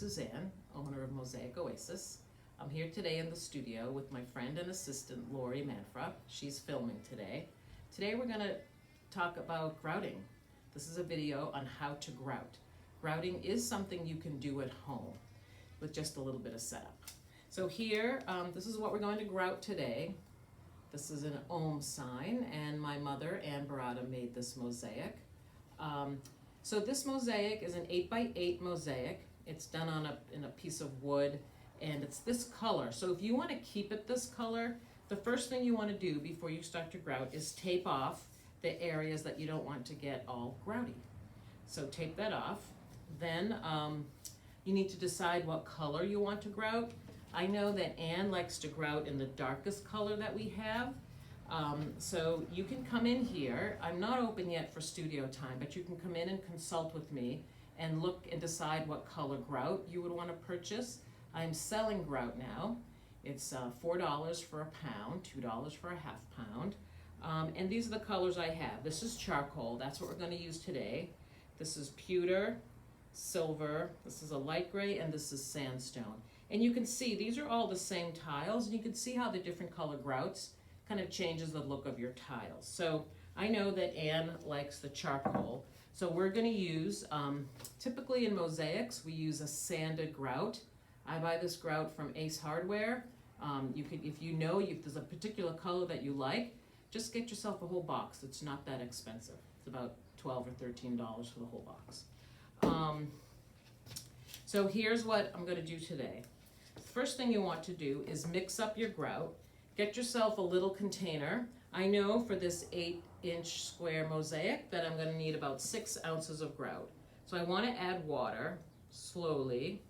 Suzanne, owner of Mosaic Oasis. I'm here today in the studio with my friend and assistant, Lori Manfra. She's filming today. Today we're gonna talk about grouting. This is a video on how to grout. Grouting is something you can do at home with just a little bit of setup. So here, this is what we're going to grout today. This is an ohm sign, and my mother, Ann Barada, made this mosaic. So this mosaic is an 8x8 mosaic. It's done on in a piece of wood, and it's this color. So if you want to keep it this color, the first thing you want to do before you start to grout is tape off the areas that you don't want to get all grouty. So tape that off. Then you need to decide what color you want to grout. I know that Anne likes to grout in the darkest color that we have. So you can come in here. I'm not open yet for studio time, but you can come in and consult with me and look and decide what color grout you would want to purchase. I'm selling grout now. It's $4 for a pound, $2 for a half pound. And these are the colors I have. This is charcoal. That's what we're going to use today. This is pewter, silver, this is a light gray, and this is sandstone. And you can see these are all the same tiles, and you can see how the different color grouts kind of changes the look of your tiles. So I know that Anne likes the charcoal. So we're going to use, typically in mosaics, we use a sanded grout. I buy this grout from Ace Hardware. You could, if you know if there's a particular color that you like, just get yourself a whole box. It's not that expensive. It's about $12 or $13 for the whole box. So here's what I'm going to do today. First thing you want to do is mix up your grout. Get yourself a little container. I know for this 8-inch square mosaic that I'm going to need about 6 ounces of grout. So I want to add water slowly.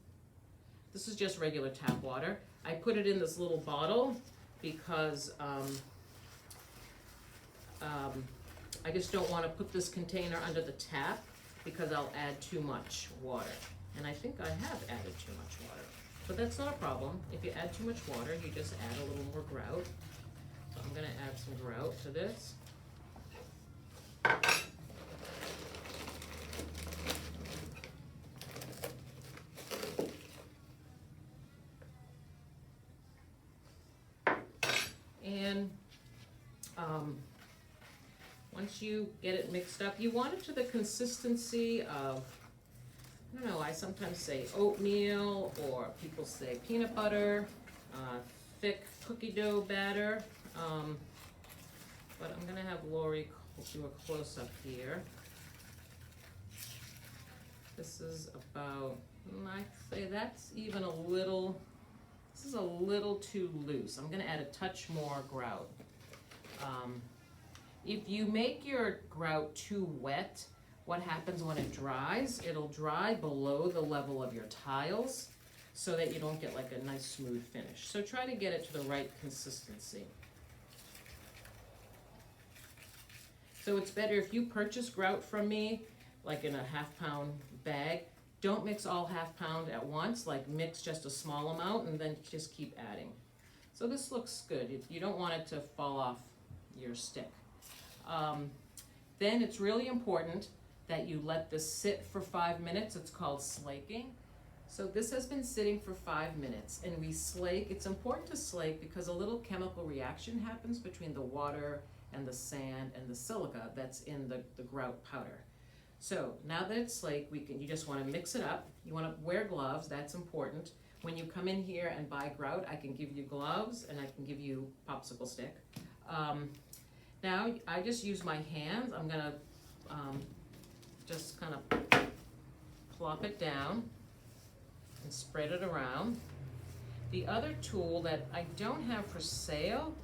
This is just regular tap water. I put it in this little bottle because I just don't want to put this container under the tap because I'll add too much water. And I think I have added too much water. But that's not a problem. If you add too much water, you just add a little more grout. So I'm going to add some grout to this. And once you get it mixed up, you want it to the consistency of, I don't know, I sometimes say oatmeal, or people say peanut butter, thick cookie dough batter. But I'm going to have Lori do a close-up here. This is about, I'd say that's even a little, this is a little too loose. I'm going to add a touch more grout. If you make your grout too wet, what happens when it dries? It'll dry below the level of your tiles so that you don't get like a nice smooth finish. So try to get it to the right consistency. So it's better if you purchase grout from me, like in a half-pound bag, don't mix all half-pound at once, like mix just a small amount and then just keep adding. So this looks good. You don't want it to fall off your stick. Then it's really important that you let this sit for 5 minutes. It's called slaking. So this has been sitting for 5 minutes, and we slake. It's important to slake because a little chemical reaction happens between the water and the sand and the silica that's in the grout powder. So now that it's slaked, you just want to mix it up. You want to wear gloves. That's important. When you come in here and buy grout, I can give you gloves and I can give you popsicle stick. Now I just use my hands. I'm gonna just kind of plop it down and spread it around. The other tool that I don't have for sale,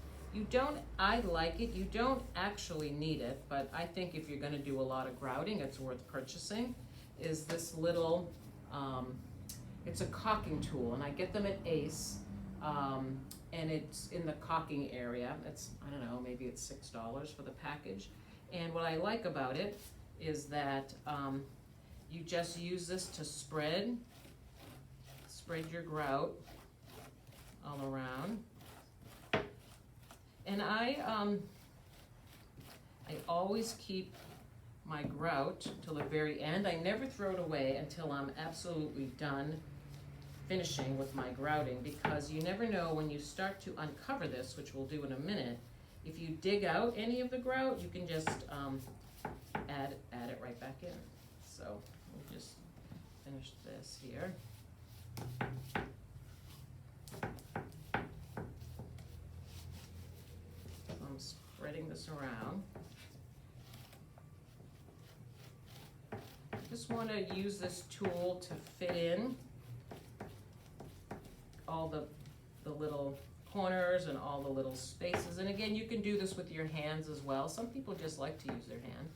I like it, you don't actually need it, but I think if you're gonna do a lot of grouting, it's worth purchasing, is this little, it's a caulking tool, and I get them at Ace, and it's in the caulking area. It's, I don't know, maybe it's $6 for the package. And what I like about it is that you just use this to spread your grout all around. And I always keep my grout till the very end. I never throw it away until I'm absolutely done finishing with my grouting, because you never know when you start to uncover this, which we'll do in a minute. If you dig out any of the grout, you can just add it right back in. So we'll just finish this here. So I'm spreading this around. Just want to use this tool to fit in all the little corners and all the little spaces. And again, you can do this with your hands as well. Some people just like to use their hand.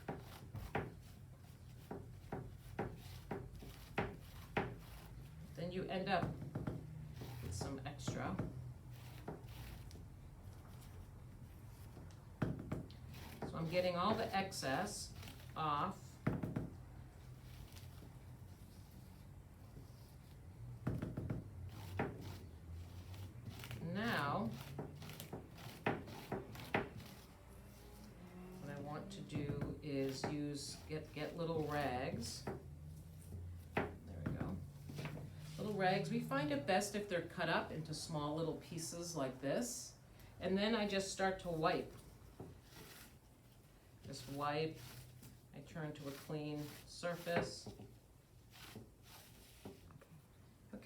Then you end up with some extra. So I'm getting all the excess off. Now, what I want to do is get little rags. There we go. Little rags. We find it best if they're cut up into small little pieces like this. And then I just start to wipe. Just wipe. I turn to a clean surface.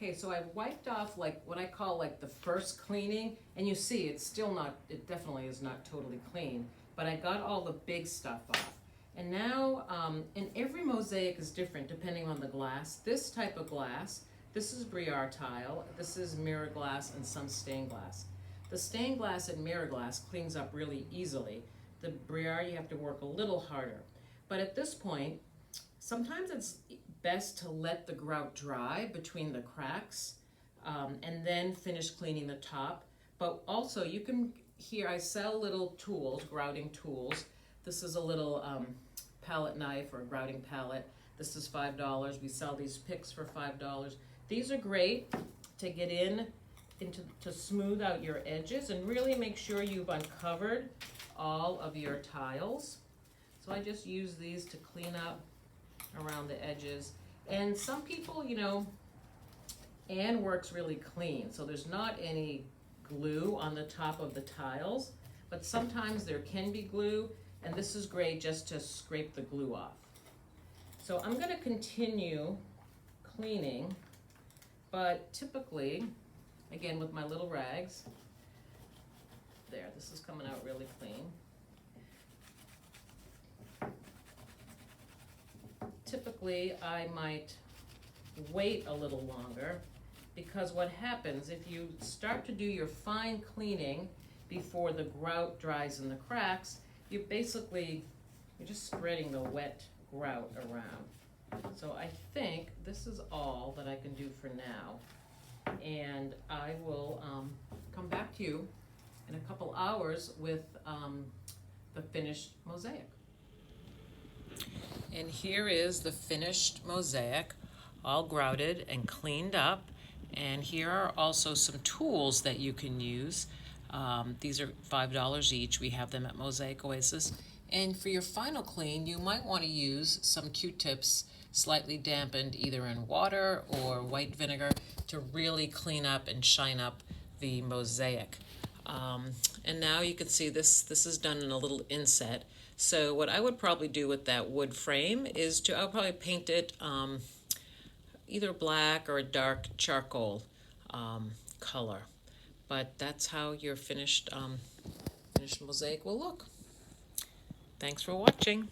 Okay, so I've wiped off like what I call like the first cleaning, and you see it's still not, it definitely is not totally clean, but I got all the big stuff off. And now, and every mosaic is different depending on the glass. This type of glass, this is Briar tile, this is mirror glass, and some stained glass. The stained glass and mirror glass cleans up really easily. The Briar you have to work a little harder. But at this point, sometimes it's best to let the grout dry between the cracks and then finish cleaning the top. But also you can, here I sell little tools, grouting tools. This is a little palette knife or a grouting palette. This is $5. We sell these picks for $5. These are great to get to smooth out your edges and really make sure you've uncovered all of your tiles. So I just use these to clean up around the edges. And some people, you know, Anne works really clean, so there's not any glue on the top of the tiles, but sometimes there can be glue, and this is great just to scrape the glue off. So I'm going to continue cleaning, but typically, again with my little rags, there, this is coming out really clean. Typically, I might wait a little longer, because what happens if you start to do your fine cleaning before the grout dries in the cracks, you're just spreading the wet grout around. So I think this is all that I can do for now, and I will come back to you in a couple hours with the finished mosaic. And here is the finished mosaic, all grouted and cleaned up. And here are also some tools that you can use. These are $5 each. We have them at Mosaic Oasis. And for your final clean, you might want to use some Q-tips slightly dampened either in water or white vinegar to really clean up and shine up the mosaic. And now you can see this is done in a little inset. So what I would probably do with that wood frame is I'll probably paint it either black or a dark charcoal color. But that's how your finished mosaic will look. Thanks for watching.